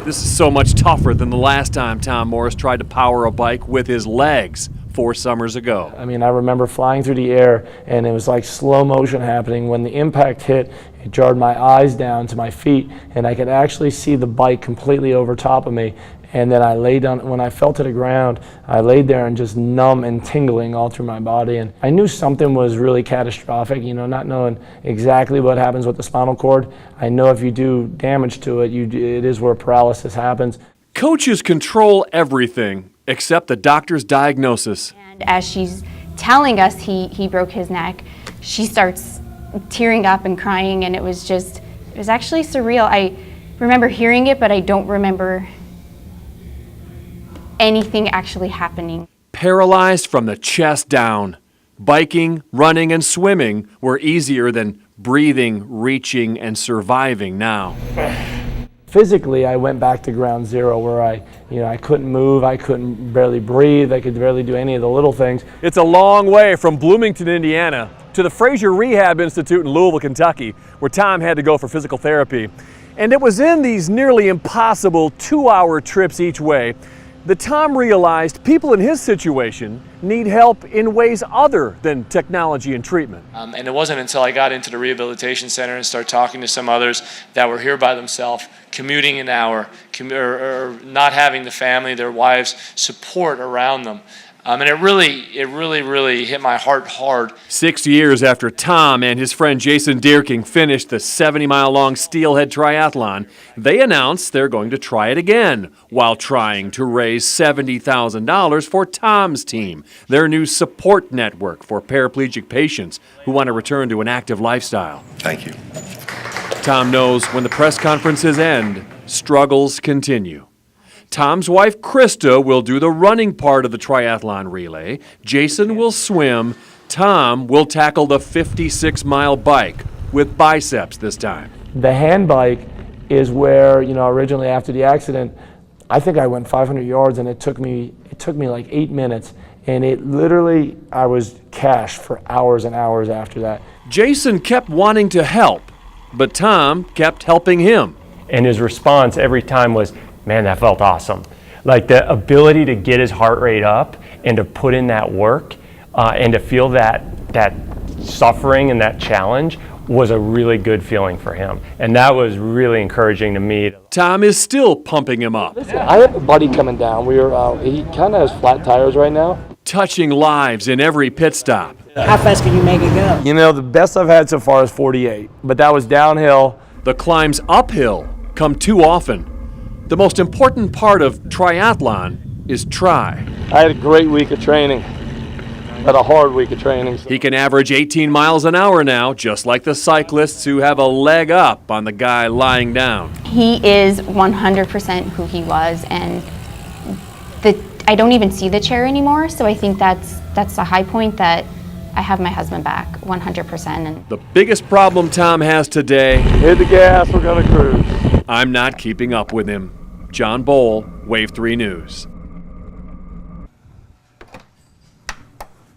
This is so much tougher than the last time Tom Morris tried to power a bike with his legs 4 summers ago. I mean, I remember flying through the air, and it was like slow motion happening. When the impact hit, it jarred my eyes down to my feet, and I could actually see the bike completely over top of me. And then I laid down, when I fell to the ground, I laid there and just numb and tingling all through my body. And I knew something was really catastrophic, you know, not knowing exactly what happens with the spinal cord. I know if you do damage to it, it is where paralysis happens. Coaches control everything except the doctor's diagnosis. And as she's telling us he broke his neck, she starts tearing up and crying, and it was actually surreal. I remember hearing it, but I don't remember anything actually happening. Paralyzed from the chest down. Biking, running, and swimming were easier than breathing, reaching, and surviving now. Physically, I went back to ground zero where I couldn't move, I couldn't barely breathe, I could barely do any of the little things. It's a long way from Bloomington, Indiana, to the Fraser Rehab Institute in Louisville, Kentucky, where Tom had to go for physical therapy. And it was in these nearly impossible 2-hour trips each way that Tom realized people in his situation need help in ways other than technology and treatment. And it wasn't until I got into the rehabilitation center and started talking to some others that were here by themselves, commuting an hour, or not having the family, their wives' support around them. And it really hit my heart hard. 6 years after Tom and his friend Jason Deerking finished the 70-mile-long Steelhead Triathlon, they announced they're going to try it again while trying to raise $70,000 for Tom's team, their new support network for paraplegic patients who want to return to an active lifestyle. Thank you. Tom knows when the press conferences end, struggles continue. Tom's wife, Krista, will do the running part of the triathlon relay. Jason will swim. Tom will tackle the 56-mile bike with biceps this time. The hand bike is where, originally after the accident, I think I went 500 yards, and it took me like 8 minutes. And I was cashed for hours and hours after that. Jason kept wanting to help, but Tom kept helping him. And his response every time was, man, that felt awesome. Like the ability to get his heart rate up and to put in that work and to feel that suffering and that challenge was a really good feeling for him. And that was really encouraging to me. Tom is still pumping him up. I have a buddy coming down. He kind of has flat tires right now. Touching lives in every pit stop. How fast can you make it go? The best I've had so far is 48, but that was downhill. The climbs uphill come too often. The most important part of triathlon is try. I had a great week of training. Had a hard week of training. He can average 18 miles an hour now, just like the cyclists who have a leg up on the guy lying down. He is 100% who he was, and I don't even see the chair anymore, so I think that's the high point that I have my husband back 100%. And the biggest problem Tom has today, hit the gas, we're gonna cruise. I'm not keeping up with him. John Bowl, Wave 3 News.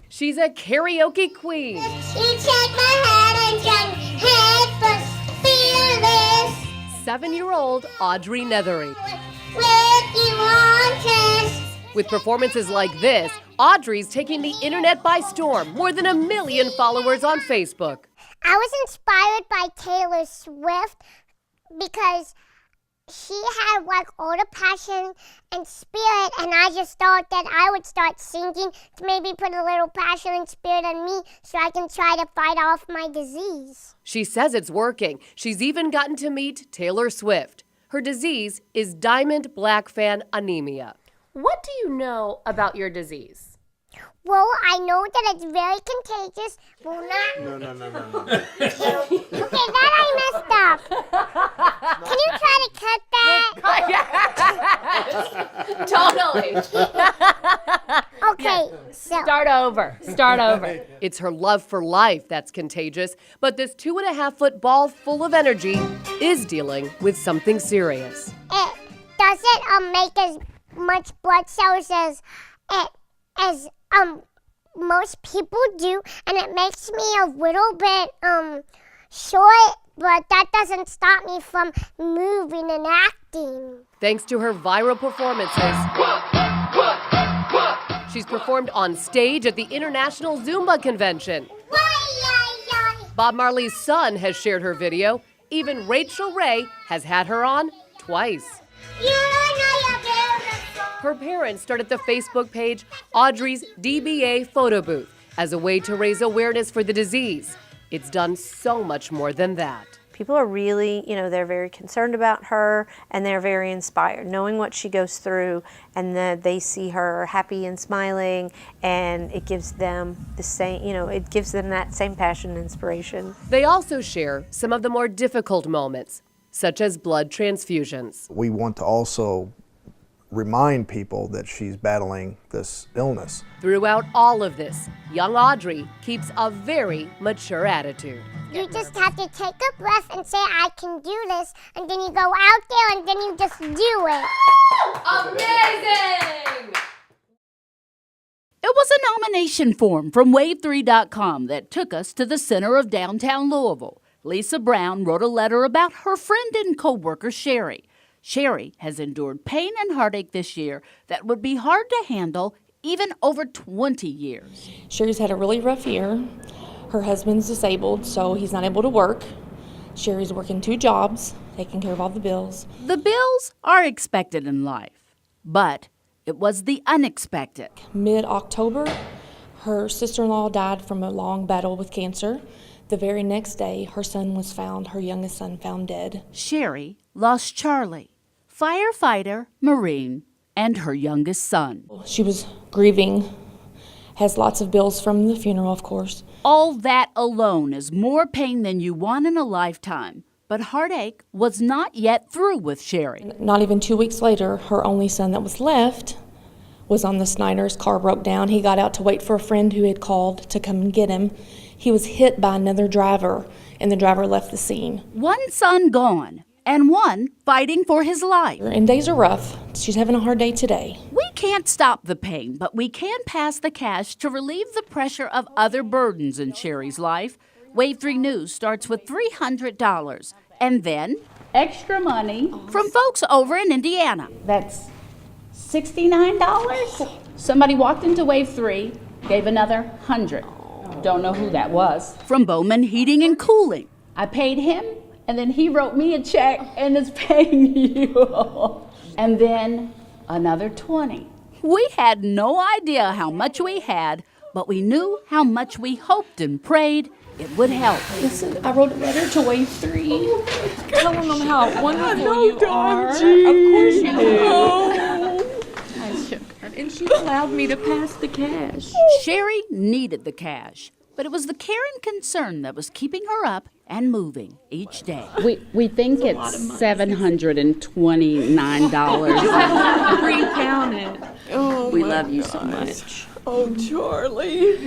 She's a karaoke queen. You take my hand and jump head first, fearless. 7-year-old Audrey Nethery. With you on test. With performances like this, Audrey's taking the internet by storm. More than 1 million followers on Facebook. I was inspired by Taylor Swift because she had all the passion and spirit, and I just thought that I would start singing to maybe put a little passion and spirit in me so I can try to fight off my disease. She says it's working. She's even gotten to meet Taylor Swift. Her disease is Diamond-Blackfan anemia. What do you know about your disease? Well, I know that it's very contagious. Well, not. No. Okay, that I messed up. Can you try to cut that? Totally. Okay, so. Start over. It's her love for life that's contagious, but this 2.5-foot ball full of energy is dealing with something serious. It doesn't make as much blood cells as most people do, and it makes me a little bit short, but that doesn't stop me from moving and acting. Thanks to her viral performances, she's performed on stage at the International Zumba Convention. Bob Marley's son has shared her video. Even Rachel Ray has had her on twice. Her parents started the Facebook page Audrey's DBA Photo Booth as a way to raise awareness for the disease. It's done so much more than that. People are really, they're very concerned about her, and they're very inspired, knowing what she goes through, and that they see her happy and smiling, and it gives them the same, it gives them that same passion and inspiration. They also share some of the more difficult moments, such as blood transfusions. We want to also remind people that she's battling this illness. Throughout all of this, young Audrey keeps a very mature attitude. You just have to take a breath and say, I can do this, and then you go out there and then you just do it. Amazing! It was a nomination form from Wave3.com that took us to the center of downtown Louisville. Lisa Brown wrote a letter about her friend and co-worker Sherry. Sherry has endured pain and heartache this year that would be hard to handle even over 20 years. Sherry's had a really rough year. Her husband's disabled, so he's not able to work. Sherry's working 2 jobs, taking care of all the bills. The bills are expected in life, but it was the unexpected. Mid-October, her sister-in-law died from a long battle with cancer. The very next day, her son was found, her youngest son, found dead. Sherry lost Charlie, firefighter, Marine, and her youngest son. She was grieving, has lots of bills from the funeral, of course. All that alone is more pain than you want in a lifetime. But heartache was not yet through with Sherry. Not even 2 weeks later, her only son that was left was on the Snyder's. Car broke down. He got out to wait for a friend who had called to come and get him. He was hit by another driver, and the driver left the scene. One son gone, and one fighting for his life. And days are rough. She's having a hard day today. We can't stop the pain, but we can pass the cash to relieve the pressure of other burdens in Sherry's life. Wave 3 News starts with $300, and then extra money from folks over in Indiana. That's $69. Somebody walked into Wave 3, gave another $100. Don't know who that was. From Bowman Heating and Cooling. I paid him, and then he wrote me a check and is paying you. And then another $20. We had no idea how much we had, but we knew how much we hoped and prayed it would help. Listen, I wrote a letter to Wave 3, telling them how wonderful you are. Of course you do. I shook her, and she allowed me to pass the cash. Sherry needed the cash, but it was the care and concern that was keeping her up and moving each day. We think it's $729. Recount it. Oh, we love you so much. Oh, Charlie.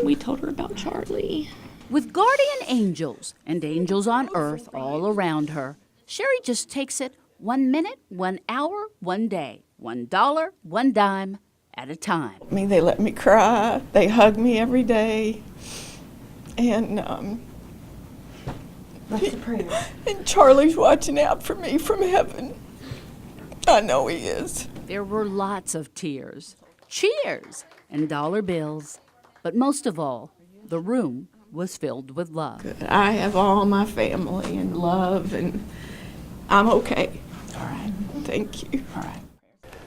We told her about Charlie. With guardian angels and angels on earth all around her, Sherry just takes it 1 minute, 1 hour, 1 day, $1, 1 dime at a time. They let me cry. They hug me every day. And What's the prayer? And Charlie's watching out for me from heaven. I know he is. There were lots of tears, cheers, and dollar bills. But most of all, the room was filled with love. I have all my family and love, and I'm okay. All right. Thank you. All right.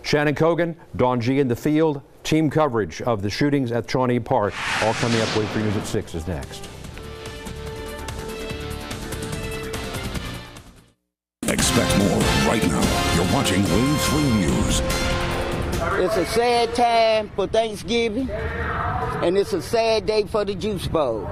Shannon Cogan, Dawn G in the field. Team coverage of the shootings at Shawnee Park. All coming up. Wave 3 News at 6 is next. Expect more right now. You're watching Wave 3 News. It's a sad time for Thanksgiving, and it's a sad day for the Juice Bowl.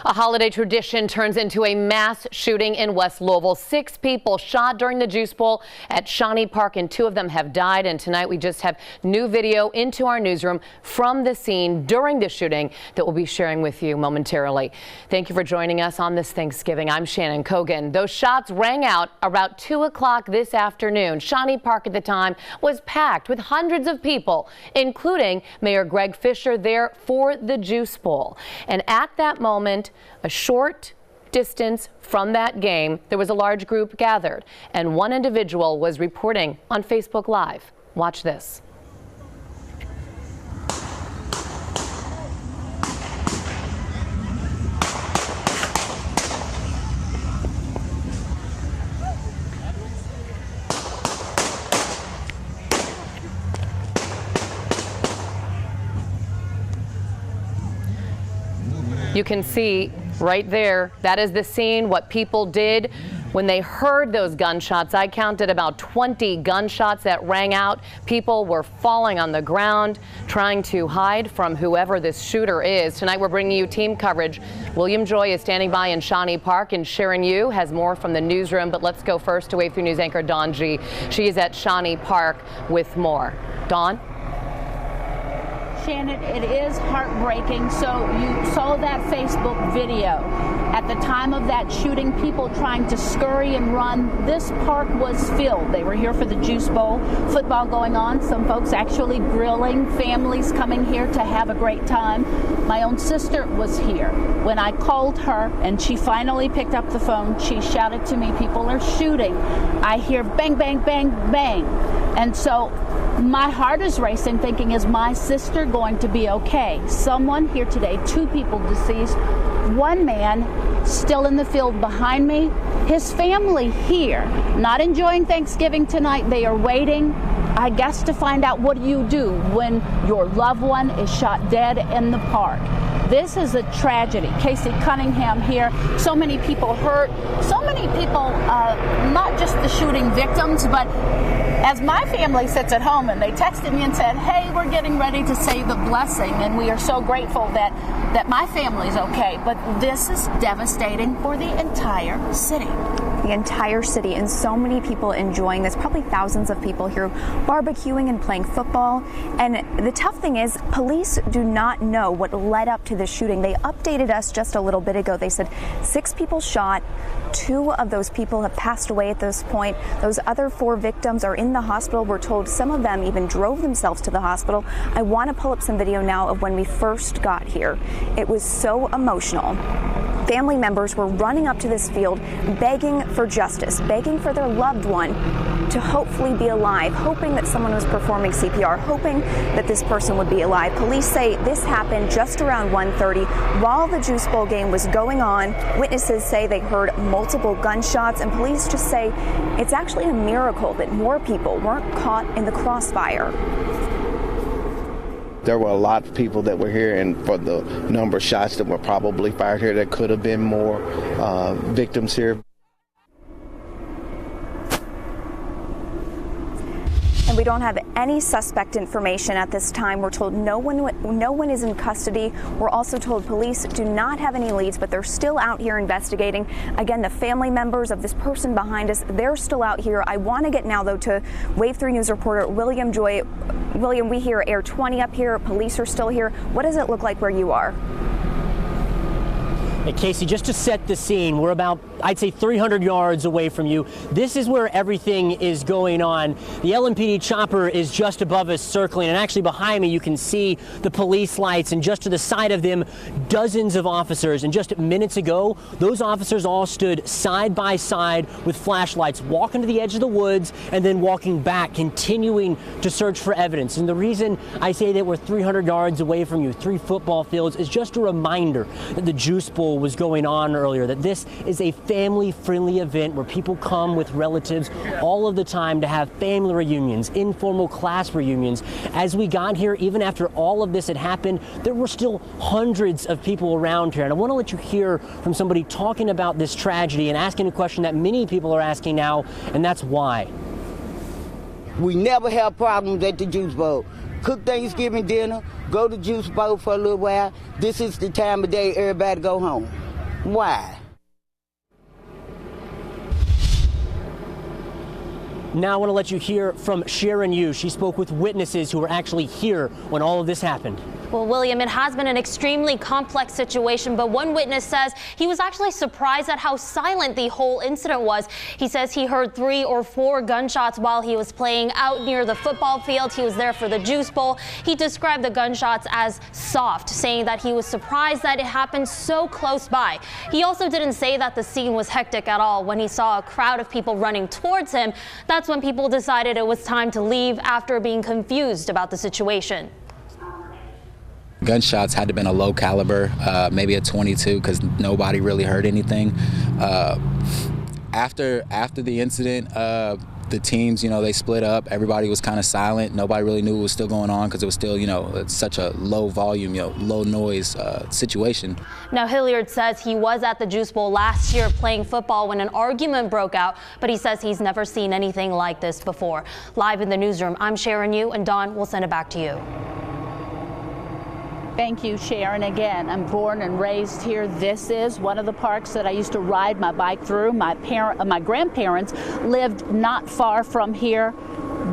A holiday tradition turns into a mass shooting in West Louisville. 6 people shot during the Juice Bowl at Shawnee Park, and 2 of them have died. And tonight we just have new video into our newsroom from the scene during the shooting that we'll be sharing with you momentarily. Thank you for joining us on this Thanksgiving. I'm Shannon Kogan. Those shots rang out about 2 o'clock this afternoon. Shawnee Park at the time was packed with hundreds of people, including Mayor Greg Fisher there for the Juice Bowl. And at that moment, a short distance from that game, there was a large group gathered, and one individual was reporting on Facebook Live. Watch this. You can see right there, that is the scene, what people did when they heard those gunshots. I counted about 20 gunshots that rang out. People were falling on the ground, trying to hide from whoever this shooter is. Tonight we're bringing you team coverage. William Joy is standing by in Shawnee Park, and Sharon Yu has more from the newsroom. But let's go first to Wave 3 News anchor Dawn G. She is at Shawnee Park with more. Dawn? Shannon, it is heartbreaking. So you saw that Facebook video. At the time of that shooting, people trying to scurry and run. This park was filled. They were here for the Juice Bowl, football going on. Some folks actually grilling, families coming here to have a great time. My own sister was here. When I called her and she finally picked up the phone, she shouted to me, people are shooting. I hear bang, bang, bang, bang. And so my heart is racing, thinking, is my sister going to be okay? Someone here today, 2 people deceased, 1 man still in the field behind me. His family here, not enjoying Thanksgiving tonight. They are waiting, I guess, to find out what do you do when your loved one is shot dead in the park. This is a tragedy. Casey Cunningham here. So many people hurt. So many people, not just the shooting victims, but as my family sits at home and they texted me and said, hey, we're getting ready to say the blessing, and we are so grateful that my family's okay. But this is devastating for the entire city. The entire city, and so many people enjoying this, probably thousands of people here barbecuing and playing football. And the tough thing is, police do not know what led up to this shooting. They updated us just a little bit ago. They said 6 people shot. 2 of those people have passed away at this point. Those other 4 victims are in the hospital. We're told some of them even drove themselves to the hospital. I want to pull up some video now of when we first got here. It was so emotional. Family members were running up to this field begging for justice, begging for their loved one to hopefully be alive, hoping that someone was performing CPR, hoping that this person would be alive. Police say this happened just around 1:30 while the Juice Bowl game was going on. Witnesses say they heard multiple gunshots, and police just say it's actually a miracle that more people weren't caught in the crossfire. There were a lot of people that were here, and for the number of shots that were probably fired here, there could have been more victims here. And we don't have any suspect information at this time. We're told no one is in custody. We're also told police do not have any leads, but they're still out here investigating. Again, the family members of this person behind us, they're still out here. I want to get now, though, to Wave 3 News reporter William Joy. William, we hear Air 20 up here. Police are still here. What does it look like where you are? Hey, Casey, just to set the scene, we're about, I'd say, 300 yards away from you. This is where everything is going on. The LMPD chopper is just above us circling, and actually behind me you can see the police lights, and just to the side of them, dozens of officers. And just minutes ago, those officers all stood side by side with flashlights, walking to the edge of the woods and then walking back, continuing to search for evidence. And the reason I say that we're 300 yards away from you, 3 football fields, is just a reminder that the Juice Bowl Bowl was going on earlier, that this is a family-friendly event where people come with relatives all of the time to have family reunions, informal class reunions. As we got here, even after all of this had happened, there were still hundreds of people around here. And I want to let you hear from somebody talking about this tragedy and asking a question that many people are asking now, and that's why. We never have problems at the Juice Bowl. Cook Thanksgiving dinner, go to Juice Bowl for a little while. This is the time of day everybody go home. Why? Now I want to let you hear from Sharon Yu. She spoke with witnesses who were actually here when all of this happened. Well, William, it has been an extremely complex situation, but one witness says he was actually surprised at how silent the whole incident was. He says he heard 3 or 4 gunshots while he was playing out near the football field. He was there for the Juice Bowl. He described the gunshots as soft, saying that he was surprised that it happened so close by. He also didn't say that the scene was hectic at all. When he saw a crowd of people running towards him, that's when people decided it was time to leave after being confused about the situation. Gunshots had to have been a low caliber, maybe a .22, because nobody really heard anything. After the incident, the teams, they split up. Everybody was kind of silent. Nobody really knew what was still going on because it was still, it's such a low volume, low noise situation. Now, Hilliard says he was at the Juice Bowl last year playing football when an argument broke out, but he says he's never seen anything like this before. Live in the newsroom, I'm Sharon Yu, and Dawn, we'll send it back to you. Thank you, Sharon. Again, I'm born and raised here. This is one of the parks that I used to ride my bike through. My grandparents lived not far from here.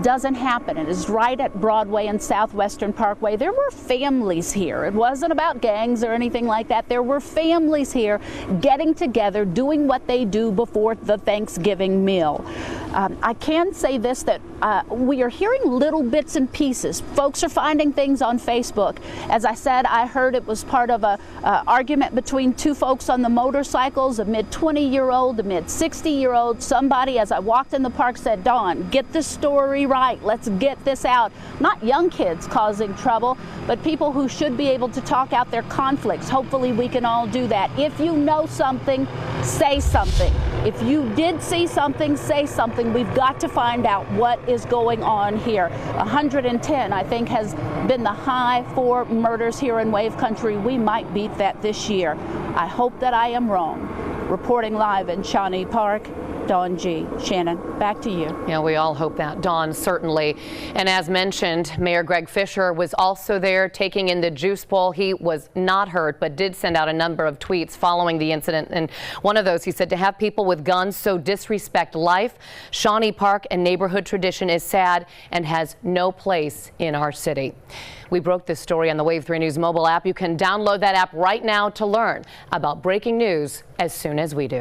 Doesn't happen. It is right at Broadway and Southwestern Parkway. There were families here. It wasn't about gangs or anything like that. There were families here getting together, doing what they do before the Thanksgiving meal. I can say this, that we are hearing little bits and pieces. Folks are finding things on Facebook. As I said, I heard it was part of a argument between 2 folks on the motorcycles, a mid-20-year-old, a mid-60-year-old. Somebody, as I walked in the park, said, "Dawn, get this story right. Let's get this out." Not young kids causing trouble, but people who should be able to talk out their conflicts. Hopefully we can all do that. If you know something, say something. If you did see something, say something. We've got to find out what is going on here. 110, I think, has been the high for murders here in Wave Country. We might beat that this year. I hope that I am wrong. Reporting live in Shawnee Park, Dawn G. Shannon, back to you. Yeah, we all hope that, Dawn, certainly. And as mentioned, Mayor Greg Fisher was also there taking in the Juice Bowl. He was not hurt, but did send out a number of tweets following the incident. And one of those, he said, "To have people with guns so disrespect life, Shawnee Park and neighborhood tradition is sad and has no place in our city." We broke this story on the Wave 3 News mobile app. You can download that app right now to learn about breaking news as soon as we do.